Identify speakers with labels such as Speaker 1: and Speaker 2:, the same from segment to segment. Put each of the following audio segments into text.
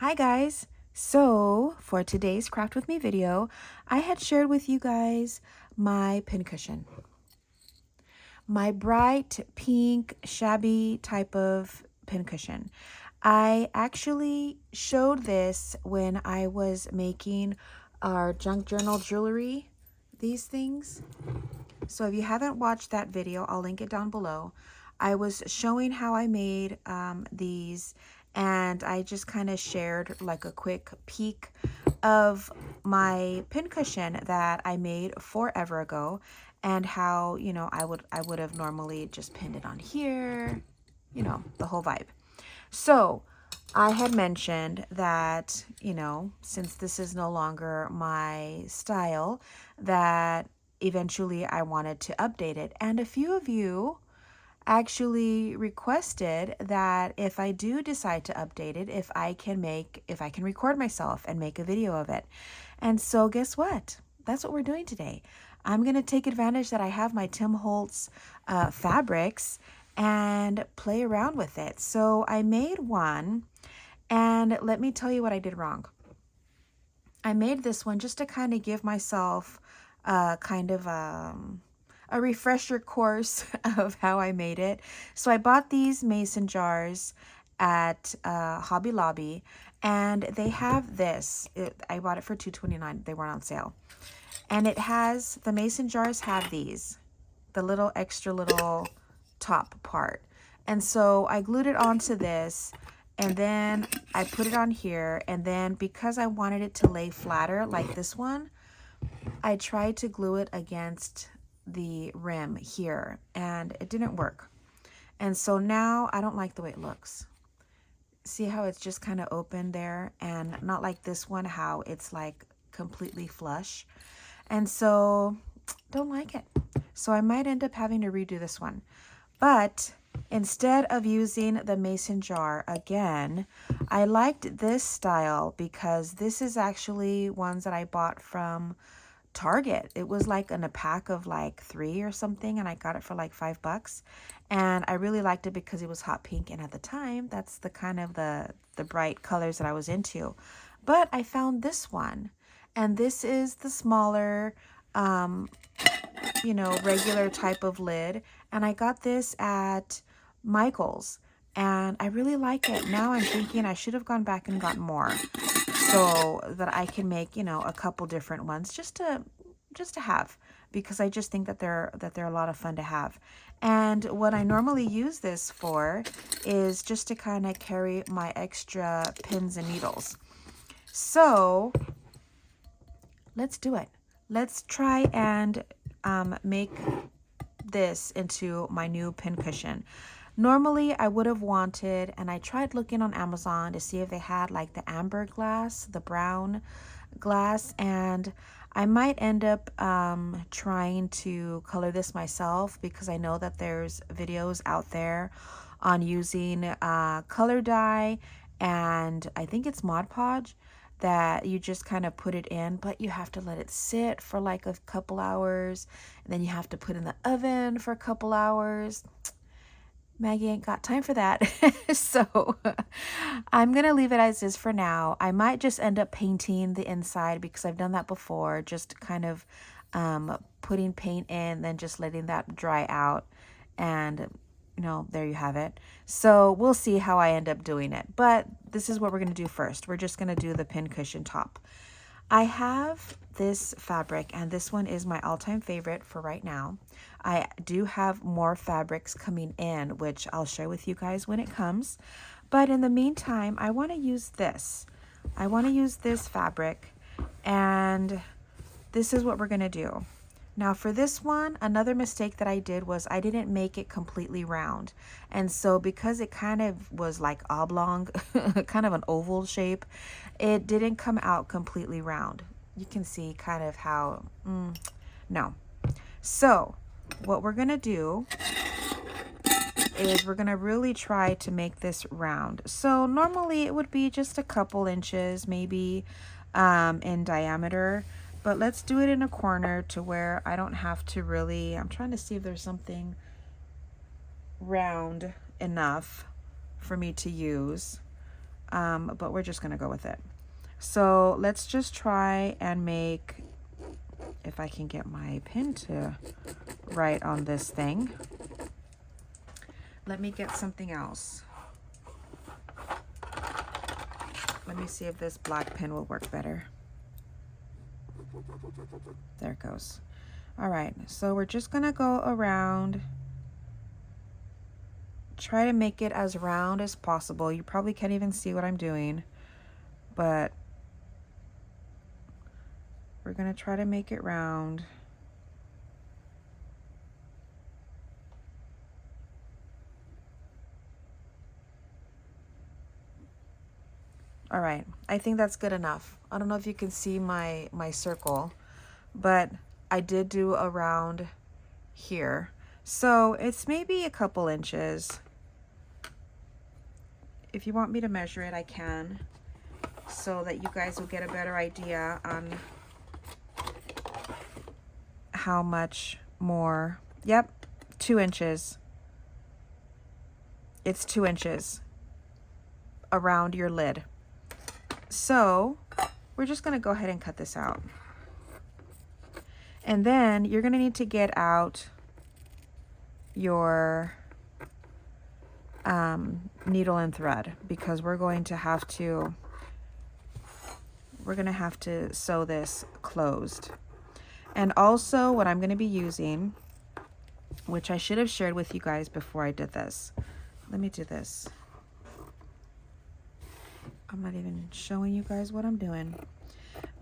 Speaker 1: Hi guys! So for today's Craft With Me video, I had shared with you guys my pincushion. My bright pink shabby type of pincushion. I actually showed this when I was making our junk journal jewelry, these things. So if you haven't watched that video, I'll link it down below. I was showing how I made these, and I just kind of shared like a quick peek of my pincushion that I made forever ago, and how, you know, I would have normally just pinned it on here, you know, the whole vibe. So I had mentioned that, you know, since this is no longer my style, that eventually I wanted to update it. And a few of you actually requested that if I do decide to update it, if I can record myself and make a video of it. And so guess what? That's what we're doing today. I'm going to take advantage that I have my Tim Holtz fabrics and play around with it. So I made one, and let me tell you what I did wrong. I made this one just to kind of give myself kind of a refresher course of how I made it. So I bought these mason jars at Hobby Lobby, and they have this. I bought it for $2.29. They weren't on sale. And it has, the mason jars have these, the little extra little top part. And so I glued it onto this, and then I put it on here, and then because I wanted it to lay flatter like this one, I tried to glue it against the rim here, and it didn't work. And so now I don't like the way it looks. See how it's just kind of open there, and not like this one, how it's like completely flush. And so don't like it. So I might end up having to redo this one. But instead of using the mason jar again, I liked this style because this is actually ones that I bought from Target. It was like in a pack of like 3 or something, and I got it for like $5. And I really liked it because it was hot pink, and at the time that's the kind of the bright colors that I was into. But I found this one, and this is the smaller you know, regular type of lid, and I got this at Michael's, and I really like it. Now I'm thinking I should have gone back and gotten more so that I can make, you know, a couple different ones just to have, because I just think that they're a lot of fun to have. And what I normally use this for is just to kind of carry my extra pins and needles. So let's do it. Let's try and make this into my new pincushion. Normally I would have wanted, and I tried looking on Amazon to see if they had like the amber glass, the brown glass, and I might end up trying to color this myself, because I know that there's videos out there on using color dye, and I think it's Mod Podge, that you just kind of put it in, but you have to let it sit for like a couple hours, and then you have to put it in the oven for a couple hours. Maggie ain't got time for that. So I'm going to leave it as is for now. I might just end up painting the inside, because I've done that before, just kind of putting paint in, then just letting that dry out, and you know, there you have it. So we'll see how I end up doing it, but this is what we're going to do first. We're just going to do the pincushion top. I have this fabric, and this one is my all-time favorite for right now. I do have more fabrics coming in, which I'll share with you guys when it comes. But in the meantime, I want to use this. I want to use this fabric, and this is what we're going to do. Now for this one, another mistake that I did was I didn't make it completely round. And so because it kind of was like oblong, kind of an oval shape, it didn't come out completely round. You can see kind of how, no. So what we're gonna do is we're gonna really try to make this round. So normally it would be just a couple inches, maybe in diameter. But let's do it in a corner to where I don't have to really, I'm trying to see if there's something round enough for me to use. but we're just gonna go with it. So let's just try and make, if I can get my pin to right on this thing. Let me get something else. Let me see if this black pin will work better. There it goes. All right, so we're just gonna go around, try to make it as round as possible. You probably can't even see what I'm doing, but we're gonna try to make it round. All right, I think that's good enough. I don't know if you can see my circle, but I did do around here. So it's maybe a couple inches. If you want me to measure it, I can, so that you guys will get a better idea on how much more. Yep, 2 inches. It's 2 inches around your lid. So we're just gonna go ahead and cut this out. And then you're gonna need to get out your needle and thread, because we're gonna have to sew this closed. And also what I'm gonna be using, which I should have shared with you guys before I did this. Let me do this. I'm not even showing you guys what I'm doing.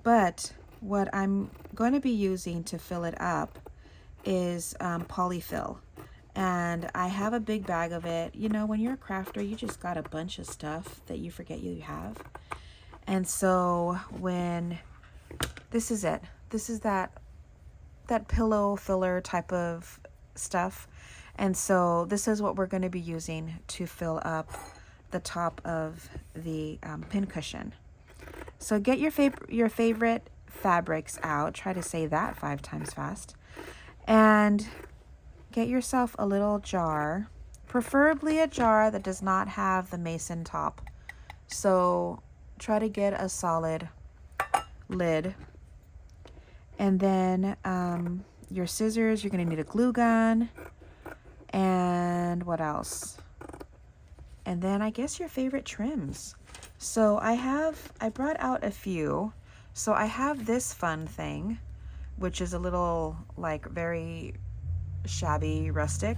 Speaker 1: But what I'm going to be using to fill it up is polyfill. And I have a big bag of it. You know, when you're a crafter, you just got a bunch of stuff that you forget you have. And so when, this is it. This is that pillow filler type of stuff. And so this is what we're going to be using to fill up the top of the pin cushion. So get your favorite fabrics out. Try to say that 5 times fast. And get yourself a little jar, preferably a jar that does not have the mason top. So try to get a solid lid. And then your scissors, you're gonna need a glue gun. And what else? And then I guess your favorite trims. So I brought out a few. So I have this fun thing, which is a little like very shabby rustic.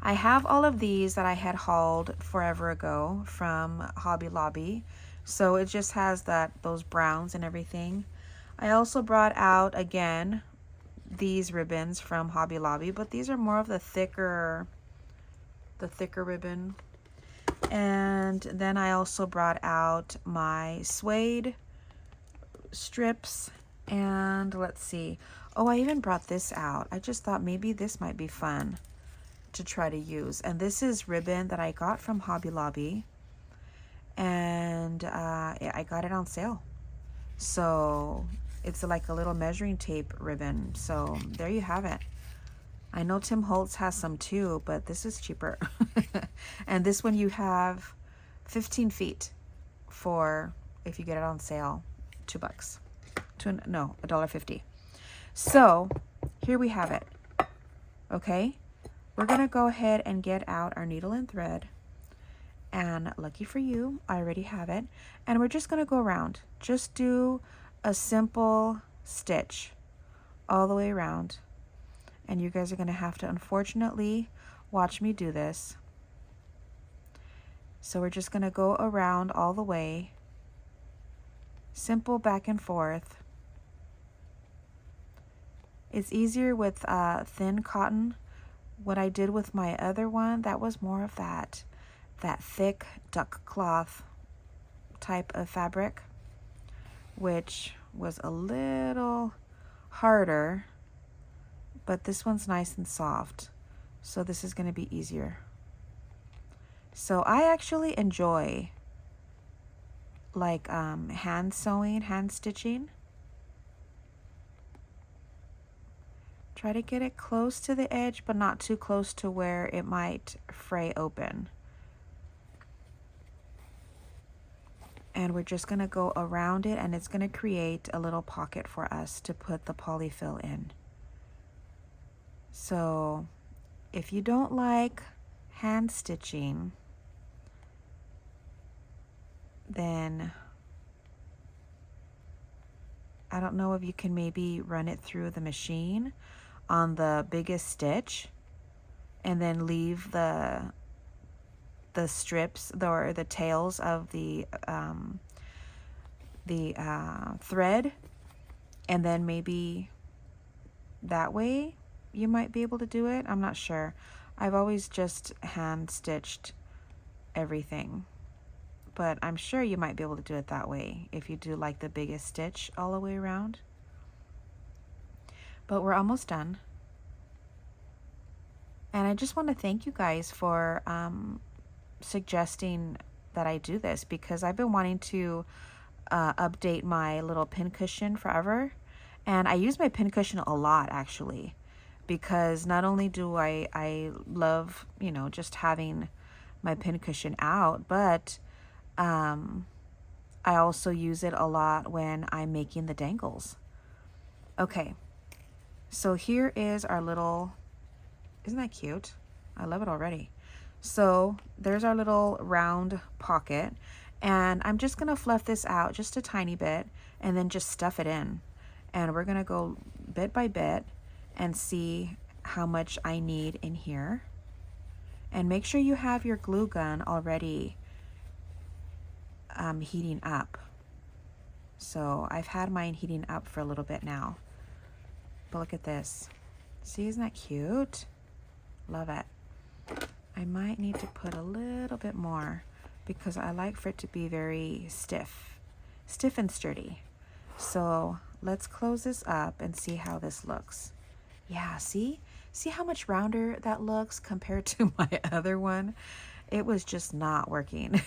Speaker 1: I have all of these that I had hauled forever ago from Hobby Lobby. So it just has those browns and everything. I also brought out again these ribbons from Hobby Lobby, but these are more of the thicker ribbon. And then I also brought out my suede strips, and let's see, oh, I even brought this out. I just thought maybe this might be fun to try to use. And this is ribbon that I got from Hobby Lobby, and I got it on sale. So it's like a little measuring tape ribbon. So there you have it. I know Tim Holtz has some too, but this is cheaper. And this one you have 15 feet for, if you get it on sale, $2. No, $1.50. So here we have it. Okay, we're gonna go ahead and get out our needle and thread. And lucky for you, I already have it. And we're just gonna go around. Just do a simple stitch all the way around. And you guys are going to have to, unfortunately, watch me do this. So we're just going to go around all the way. Simple back and forth. It's easier with thin cotton. What I did with my other one, that was more of that thick duck cloth type of fabric, which was a little harder. But this one's nice and soft, so this is going to be easier. So I actually enjoy like hand sewing, hand stitching. Try to get it close to the edge, but not too close to where it might fray open. And we're just going to go around it, and it's going to create a little pocket for us to put the polyfill in. So if you don't like hand stitching, then I don't know if you can maybe run it through the machine on the biggest stitch and then leave the strips or the tails of the thread, and then maybe that way you might be able to do it. I'm not sure. I've always just hand stitched everything, but I'm sure you might be able to do it that way if you do like the biggest stitch all the way around. But we're almost done. And I just want to thank you guys for suggesting that I do this, because I've been wanting to update my little pincushion forever. And I use my pincushion a lot, actually, because not only do I love, you know, just having my pincushion out, but I also use it a lot when I'm making the dangles. Okay, so here is our little, isn't that cute? I love it already. So there's our little round pocket, and I'm just gonna fluff this out just a tiny bit and then just stuff it in. And we're gonna go bit by bit and see how much I need in here. And make sure you have your glue gun already heating up. So I've had mine heating up for a little bit now. But look at this. See, isn't that cute? Love it. I might need to put a little bit more because I like for it to be very stiff and sturdy. So let's close this up and see how this looks. Yeah, see how much rounder that looks compared to my other one? It was just not working.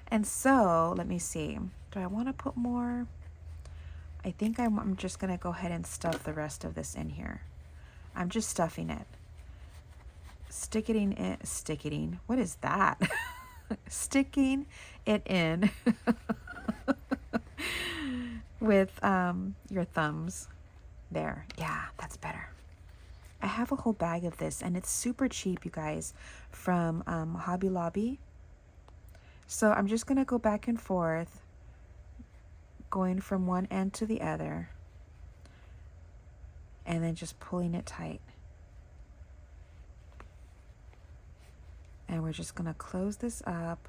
Speaker 1: And so let me see, do I want to put more? I think I'm just gonna go ahead and stuff the rest of this in here. I'm just stuffing it. Sticking, what is that? Sticking it in with your thumbs. There, yeah, that's better. I have a whole bag of this, and it's super cheap, you guys, from Hobby Lobby. So I'm just gonna go back and forth, going from one end to the other, and then just pulling it tight. And we're just gonna close this up.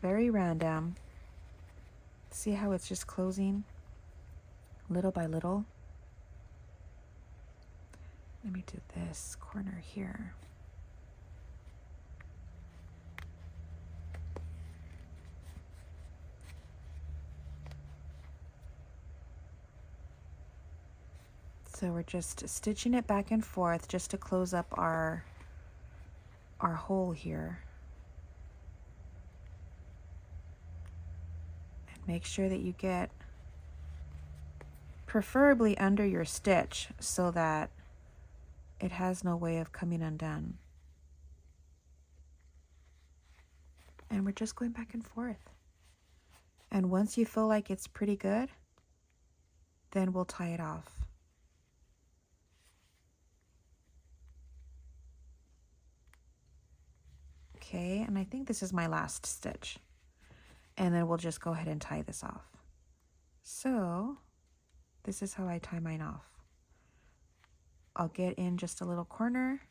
Speaker 1: Very random. See how it's just closing little by little? Let me do this corner here. So we're just stitching it back and forth just to close up our hole here. And make sure that you get preferably under your stitch so that it has no way of coming undone. And we're just going back and forth. And once you feel like it's pretty good, then we'll tie it off. Okay, and I think this is my last stitch. And then we'll just go ahead and tie this off. So this is how I tie mine off. I'll get in just a little corner,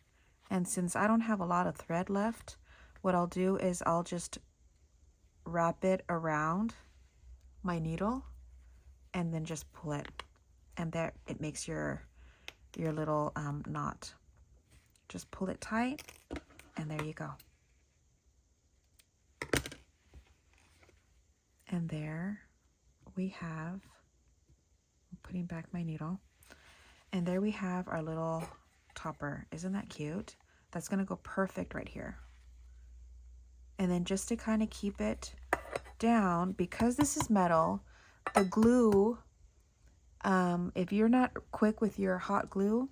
Speaker 1: and since I don't have a lot of thread left, what I'll do is I'll just wrap it around my needle and then just pull it, and there it makes your little knot. Just pull it tight, and there you go. And there we have, I'm putting back my needle, and there we have our little topper. Isn't that cute? That's gonna go perfect right here. And then just to kind of keep it down, because this is metal, the glue, if you're not quick with your hot glue,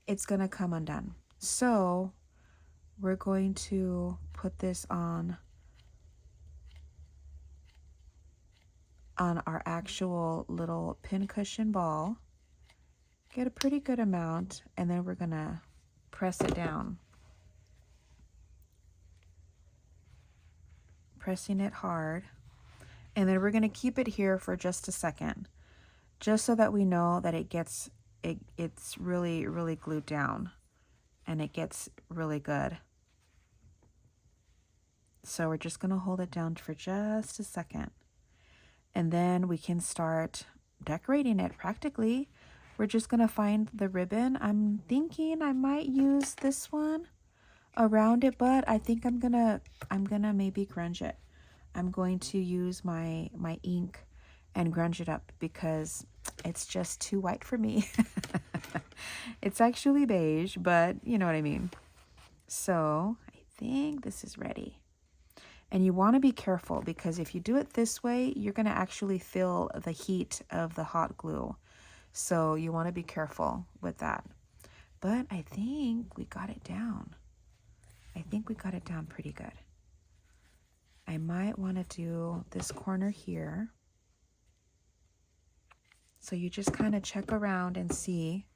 Speaker 1: it's gonna come undone. So we're going to put this on on our actual little pincushion ball. Get a pretty good amount, and then we're gonna press it down. Pressing it hard. And then we're gonna keep it here for just a second, just so that we know that it's really, really glued down and it gets really good. So we're just gonna hold it down for just a second. And then we can start decorating it practically. We're just gonna find the ribbon. I'm thinking I might use this one around it, but I think I'm gonna maybe grunge it. I'm going to use my ink and grunge it up because it's just too white for me. It's actually beige, but you know what I mean. So I think this is ready. And you want to be careful because if you do it this way, you're going to actually feel the heat of the hot glue. So you want to be careful with that. But I think we got it down. I think we got it down pretty good. I might want to do this corner here. So you just kind of check around and see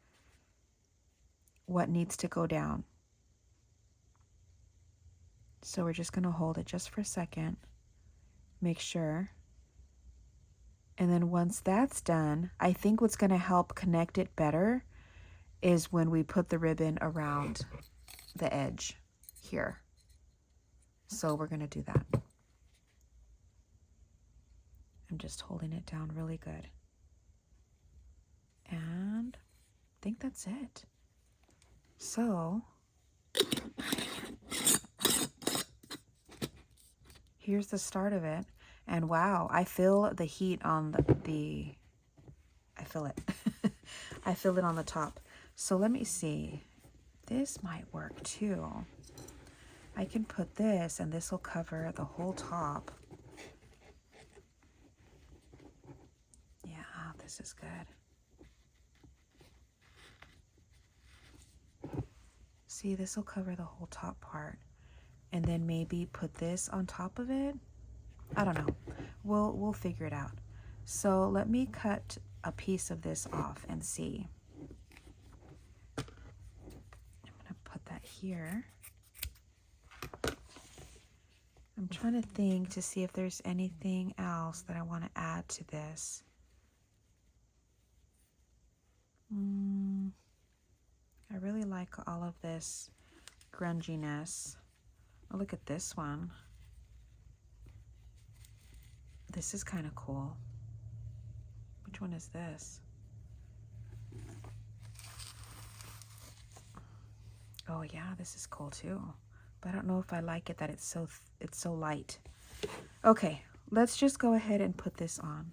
Speaker 1: what needs to go down. So we're just going to hold it just for a second. Make sure. And then once that's done, I think what's going to help connect it better is when we put the ribbon around the edge here. So we're going to do that. I'm just holding it down really good. And I think that's it. So here's the start of it. And wow, I feel the heat on I feel it. I feel it on the top. So let me see. This might work too. I can put this and this will cover the whole top. Yeah, this is good. See, this will cover the whole top part. And then maybe put this on top of it. I don't know. We'll figure it out. So let me cut a piece of this off and see. I'm gonna put that here. I'm trying to think to see if there's anything else that I want to add to this. I really like all of this grunginess. Oh, look at this one. This is kind of cool. Which one is this? Oh yeah, this is cool too. But I don't know if I like it that it's so light. Okay, let's just go ahead and put this on.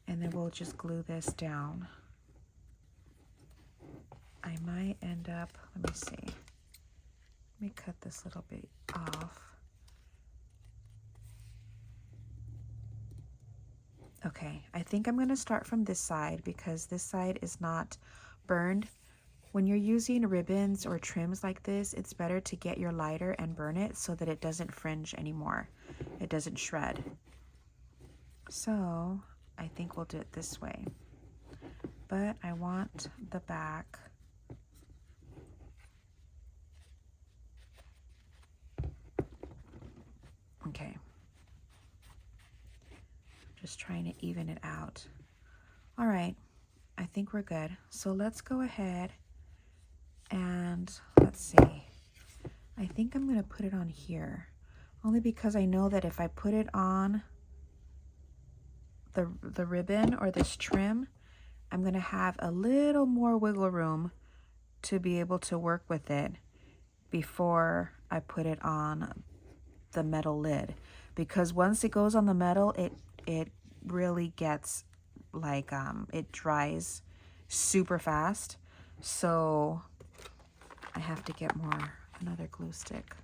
Speaker 1: And then we'll just glue this down. I might end up, let me see. Let me cut this little bit off. Okay, I think I'm going to start from this side because this side is not burned. When you're using ribbons or trims like this, it's better to get your lighter and burn it so that it doesn't fringe anymore. It doesn't shred. So I think we'll do it this way. But I want the back. Okay. Just trying to even it out. All right, I think we're good. So let's go ahead and let's see. I think I'm gonna put it on here, only because I know that if I put it on the ribbon or this trim, I'm gonna have a little more wiggle room to be able to work with it before I put it on the metal lid. Because once it goes on the metal, it really gets like it dries super fast. So I have to get another glue stick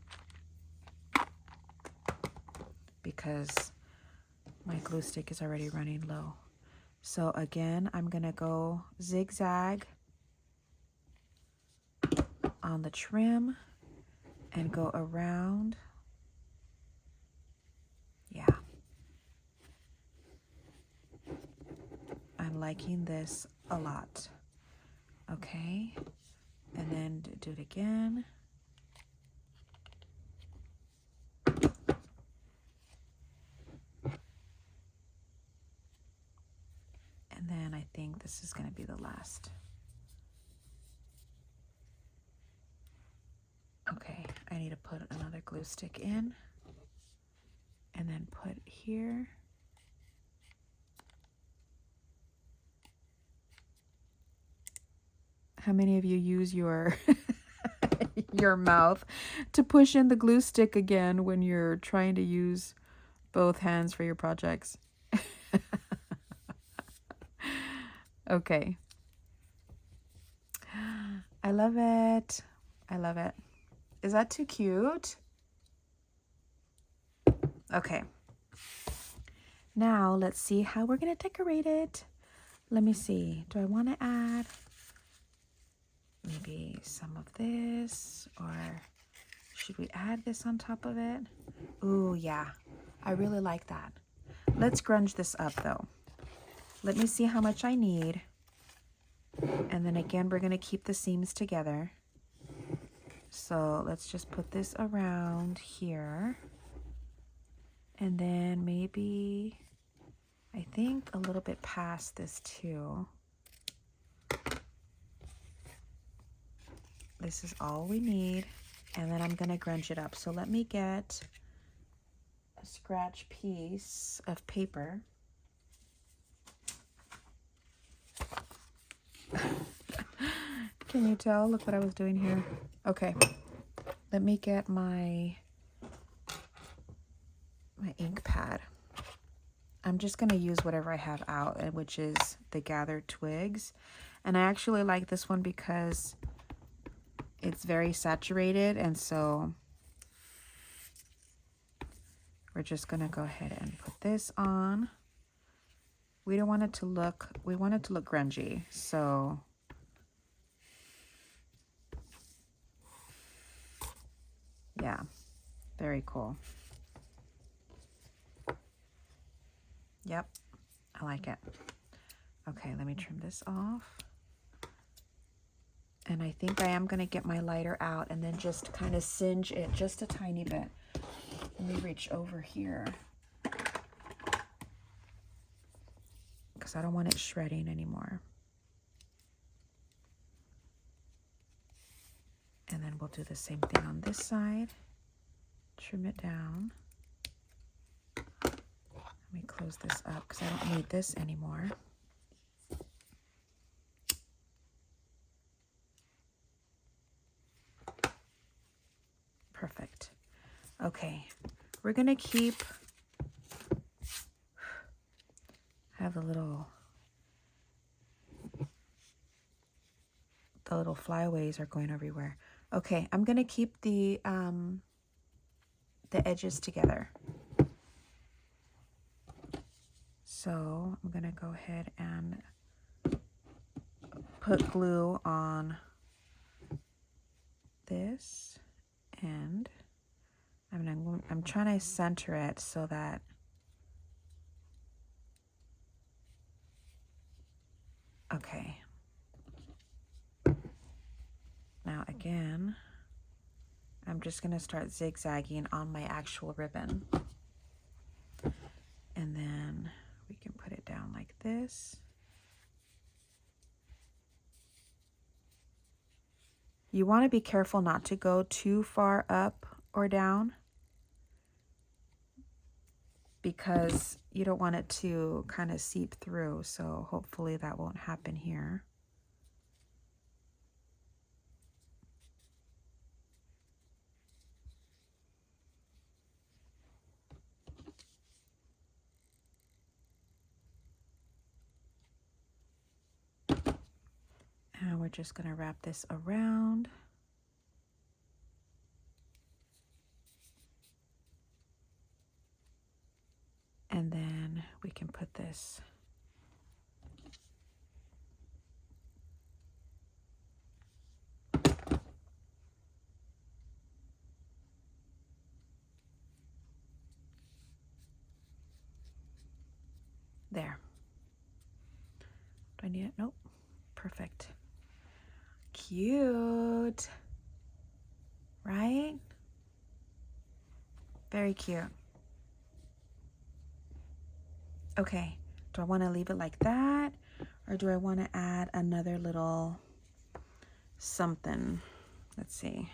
Speaker 1: because my glue stick is already running low. So again, I'm gonna go zigzag on the trim and go around. Yeah. been liking this a lot. Okay, and then do it again. And then I think this is going to be the last. Okay, I need to put another glue stick in and then put here. How many of you use your your mouth to push in the glue stick again when you're trying to use both hands for your projects? Okay. I love it. I love it. Is that too cute? Okay. Now let's see how we're going to decorate it. Let me see. Do I want to add maybe some of this, or should we add this on top of it? Ooh, yeah. I really like that. Let's grunge this up though. Let me see how much I need. And then again, we're going to keep the seams together. So let's just put this around here. And then maybe, I think a little bit past this too. This is all we need. And then I'm going to grunge it up. So let me get a scratch piece of paper. Can you tell? Look what I was doing here. Okay. Let me get my ink pad. I'm just going to use whatever I have out, which is the gathered twigs. And I actually like this one because it's very saturated, and so we're just going to go ahead and put this on. We don't want it to look, we want it to look grungy, so yeah, very cool. Yep, I like it. Okay, let me trim this off. And I think I am going to get my lighter out and then just kind of singe it just a tiny bit. Let me reach over here, because I don't want it shredding anymore. And then we'll do the same thing on this side. Trim it down. Let me close this up because I don't need this anymore. Perfect. Okay, we're gonna keep, I have the little flyaways are going everywhere. Okay, I'm gonna keep the edges together. So I'm gonna go ahead and put glue on this end. I'm trying to center it so that okay. Now again, I'm just gonna start zigzagging on my actual ribbon. And then we can put it down like this. You want to be careful not to go too far up or down, because you don't want it to kind of seep through. So hopefully that won't happen here. And we're just going to wrap this around. And then we can put this there. need it? Nope. Perfect. Cute. Right? Very cute. Okay. Do I want to leave it like that? Or do I want to add another little something? Let's see.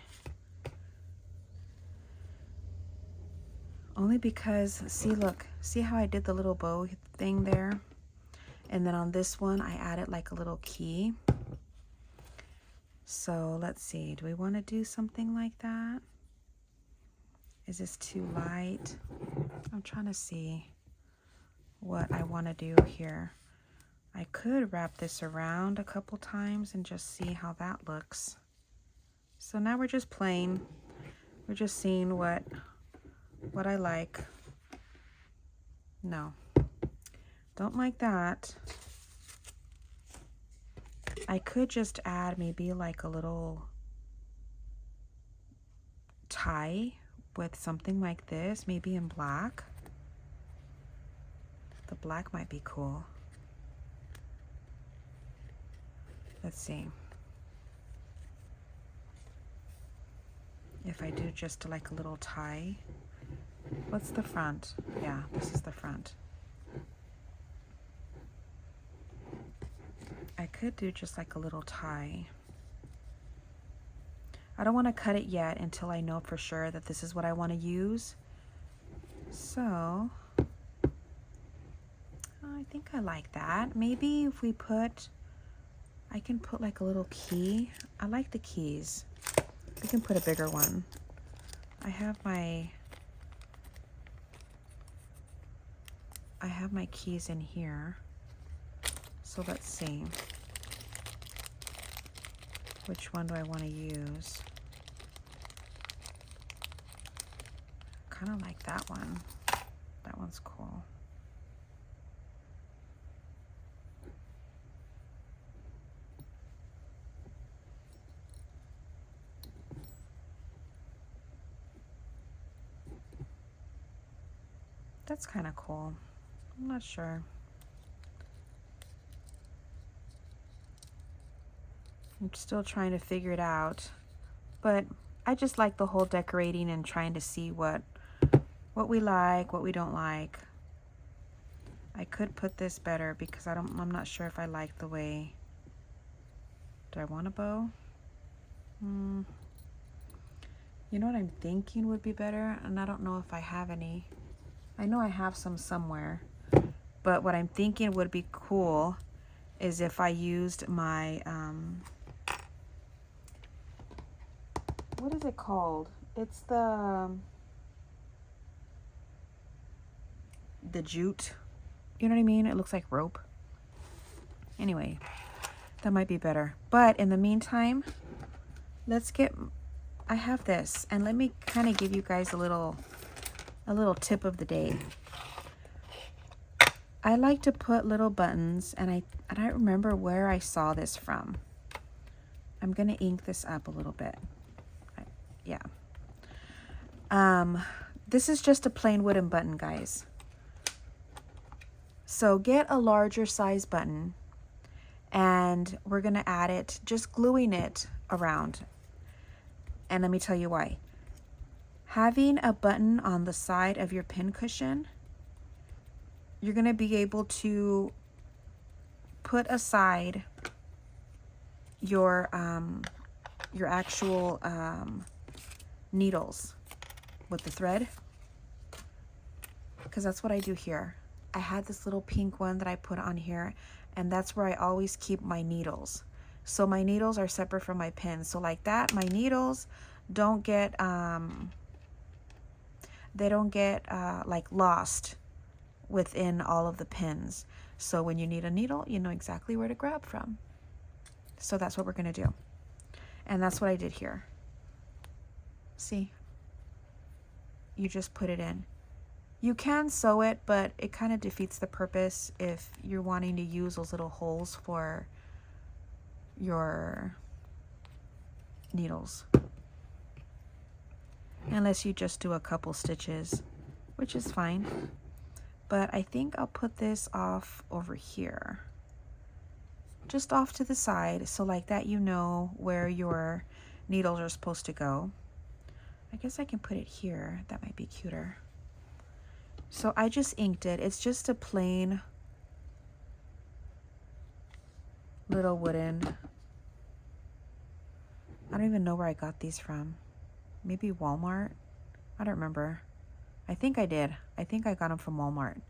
Speaker 1: Only because, see, look, see how I did the little bow thing there? And then on this one, I added like a little key. So let's see, do we want to do something like that? Is this too light? I'm trying to see what I want to do here. I could wrap this around a couple times and just see how that looks. So now we're just playing. We're just seeing what I like. No, don't like that. I could just add maybe like a little tie with something like this, maybe in black. The black might be cool. Let's see. If I do just like a little tie. What's the front? Yeah, this is the front. I could do just like a little tie. I don't want to cut it yet until I know for sure that this is what I want to use. So I think I like that. Maybe if we put, I can put like a little key. I like the keys. We can put a bigger one. I have my keys in here. So let's see. Which one do I want to use? Kind of like that one. That one's cool. That's kind of cool. I'm not sure. I'm still trying to figure it out, but I just like the whole decorating and trying to see what we like, what we don't like. I could put this better because I'm not sure if I like the way. Do I want a bow? You know what I'm thinking would be better, and I don't know if I have any. I know I have some somewhere, but what I'm thinking would be cool is if I used my what is it called? It's the jute. You know what I mean? It looks like rope. Anyway, that might be better. But in the meantime, let's get, I have this, and let me kind of give you guys a little tip of the day. I like to put little buttons, and I don't remember where I saw this from. I'm gonna ink this up a little bit. Yeah. This is just a plain wooden button, guys. So get a larger size button, and we're gonna add it, just gluing it around. And let me tell you why. Having a button on the side of your pin cushion, you're gonna be able to put aside your actual needles with the thread, because that's what I do here. I had this little pink one that I put on here, and that's where I always keep my needles. So my needles are separate from my pins. So like that, my needles don't get they don't get like lost within all of the pins. So when you need a needle, you know exactly where to grab from. So that's what we're gonna do. And that's what I did here. See? You just put it in. You can sew it, but it kind of defeats the purpose if you're wanting to use those little holes for your needles. Unless you just do a couple stitches, which is fine. But I think I'll put this off over here. just off to the side, so like that you know where your needles are supposed to go. I guess I can put it here. That might be cuter. So I just inked it. It's just a plain little wooden. I don't even know where I got these from. Maybe Walmart? I don't remember. I think I did. I think I got them from Walmart.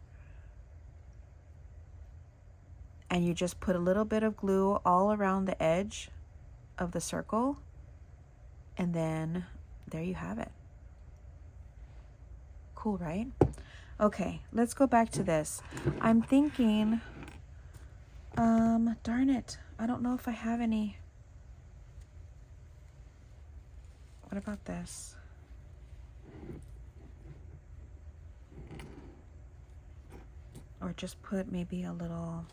Speaker 1: And you just put a little bit of glue all around the edge of the circle. And then there you have it. Cool, right? Okay, let's go back to this. I'm thinking, darn it. I don't know if I have any. What about this? Or just put maybe a little,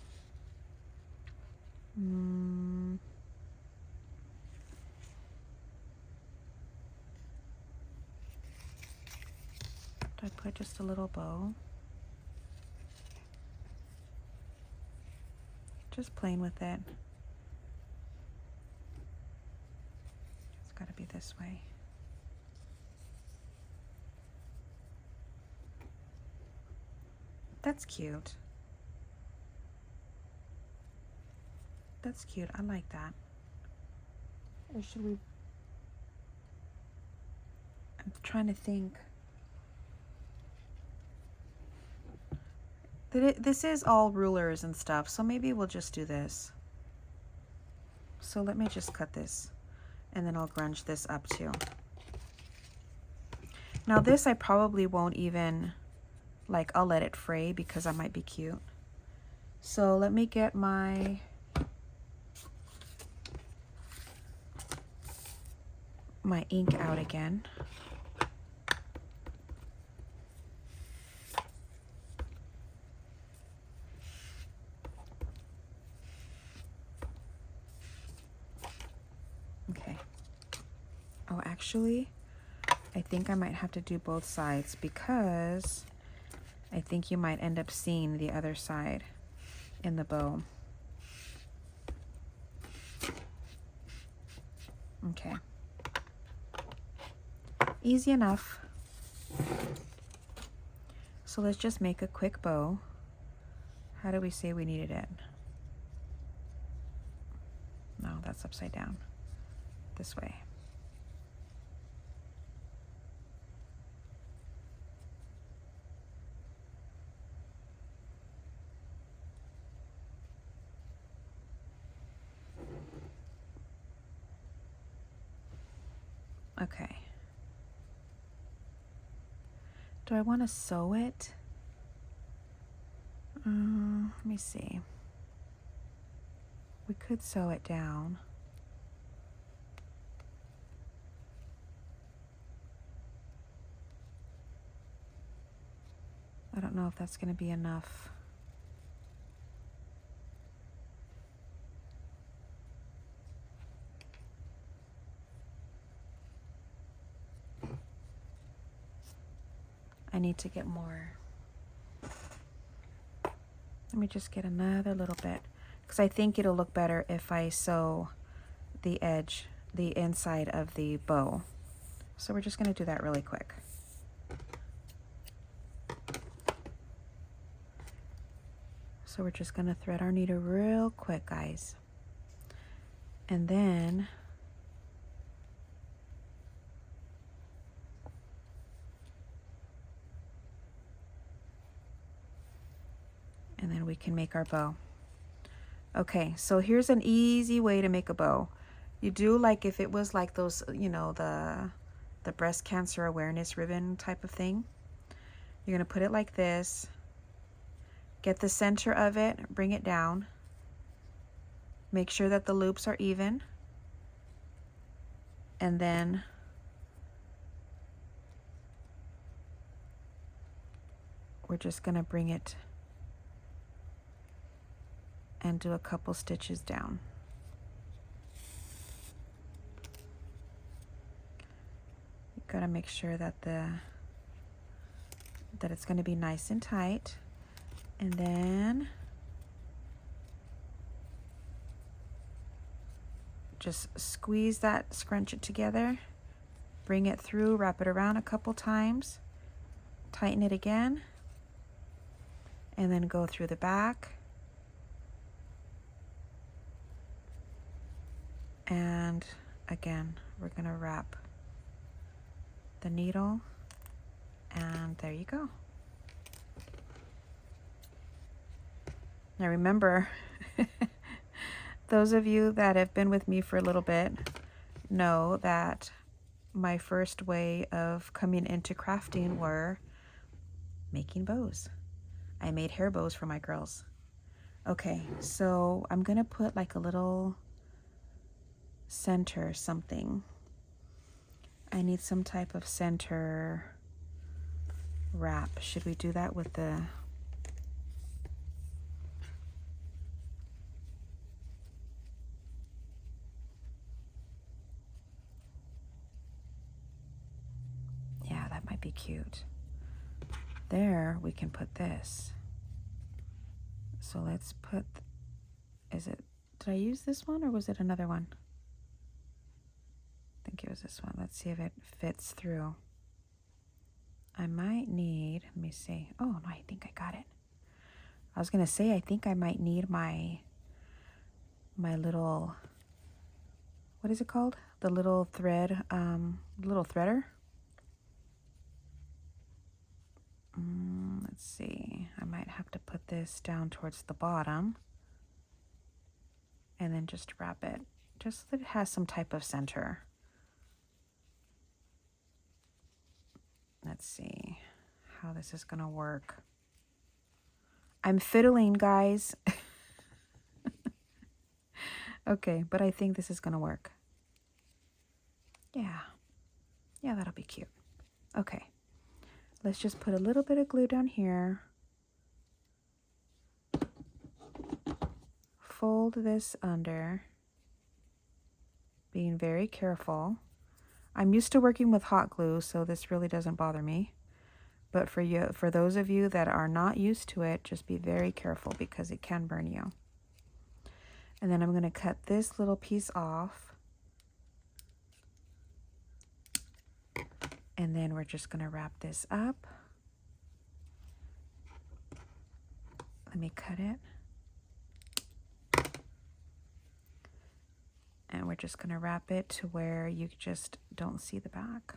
Speaker 1: do I put just a little bow? Just playing with it. It's got to be this way. That's cute. That's cute. I like that. Or should we? I'm trying to think. This is all rulers and stuff, so maybe we'll just do this. So let me just cut this, and then I'll grunge this up too. Now this I probably won't even, like, I'll let it fray because I might be cute. So let me get my ink out again. Okay. Oh, actually, I think I might have to do both sides because I think you might end up seeing the other side in the bow. Okay. Easy enough. So let's just make a quick bow. How do we say we needed it? No, that's upside down. This way. Okay. Do I want to sew it? Let me see. We could sew it down. I don't know if that's going to be enough. I need to get more. Let me just get another little bit, because I think it'll look better if I sew the edge, the inside of the bow. So we're just going to do that really quick. So we're just going to thread our needle real quick, guys. And then we can make our bow. Okay, so here's an easy way to make a bow. You do like if it was like those, you know, the breast cancer awareness ribbon type of thing. You're going to put it like this. Get the center of it, bring it down. Make sure that the loops are even. And then we're just going to bring it and do a couple stitches down. You gotta make sure that it's going to be nice and tight. And then Just squeeze that, scrunch it together, bring it through, wrap it around a couple times, tighten it again, and then go through the back. And again, we're gonna wrap the needle, and there you go. Now remember, those of you that have been with me for a little bit know that my first way of coming into crafting were making bows. I made hair bows for my girls. Okay, so I'm gonna put like a little center something. I need some type of center wrap. Should we do that with the... Yeah, that might be cute. There, we can put this. So let's put... Is it... Did I use this one or was it another one? I think it was this one. Let's see if it fits through. I might need... Let me see. Oh, no, I think I got it. I was going to say, I think I might need my little... What is it called? The little thread, little threader. Let's see. I might have to put this down towards the bottom and then just wrap it, just so that it has some type of center. Let's see how this is gonna work. I'm fiddling, guys. Okay, but I think this is gonna work. Yeah, that'll be cute. Okay. Let's just put a little bit of glue down here. Fold this under, being very careful. I'm used to working with hot glue, so this really doesn't bother me. But for those of you that are not used to it, just be very careful because it can burn you. And then I'm going to cut this little piece off. And then we're just going to wrap this up. Let me cut it. And we're just going to wrap it to where you just don't see the back.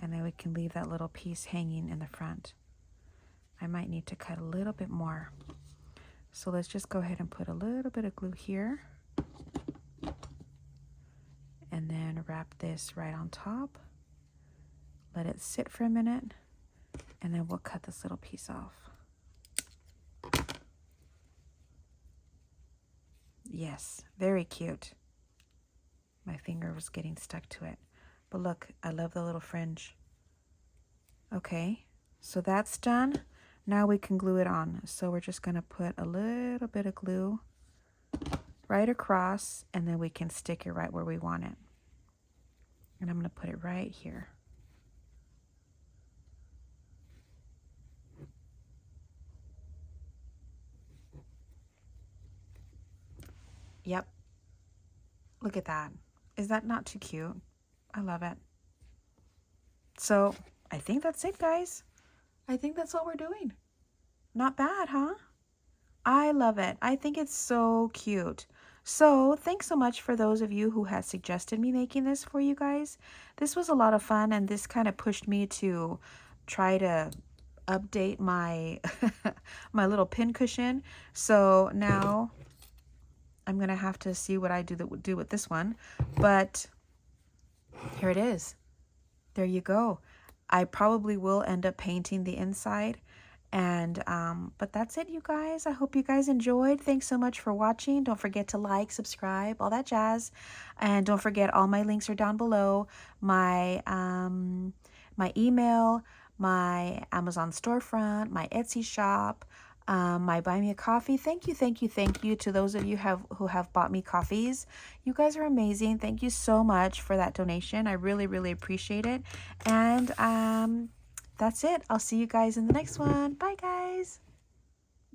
Speaker 1: And then we can leave that little piece hanging in the front. I might need to cut a little bit more. So let's just go ahead and put a little bit of glue here. And then wrap this right on top. Let it sit for a minute. And then we'll cut this little piece off. Yes, very cute. My finger was getting stuck to it. But look, I love the little fringe. Okay, so that's done. Now we can glue it on. So we're just going to put a little bit of glue right across, and then we can stick it right where we want it. And I'm going to put it right here. Yep. Look at that. Is that not too cute? I love it. So I think that's it, guys. I think that's all we're doing. Not bad, huh? I love it. I think it's so cute. So thanks so much for those of you who had suggested me making this for you guys. This was a lot of fun, and this kind of pushed me to try to update my my little pin cushion. So now I'm gonna have to see what I do with this one, but here it is. There you go. I probably will end up painting the inside. And but that's it, you guys. I hope you guys enjoyed. Thanks so much for watching. Don't forget to like, subscribe, all that jazz. And don't forget, all my links are down below. My my email, my Amazon storefront, my Etsy shop, my Buy Me a Coffee. Thank you to those of you who have bought me coffees. You guys are amazing. Thank you so much for that donation. I really appreciate it. And that's it. I'll see you guys in the next one. Bye, guys.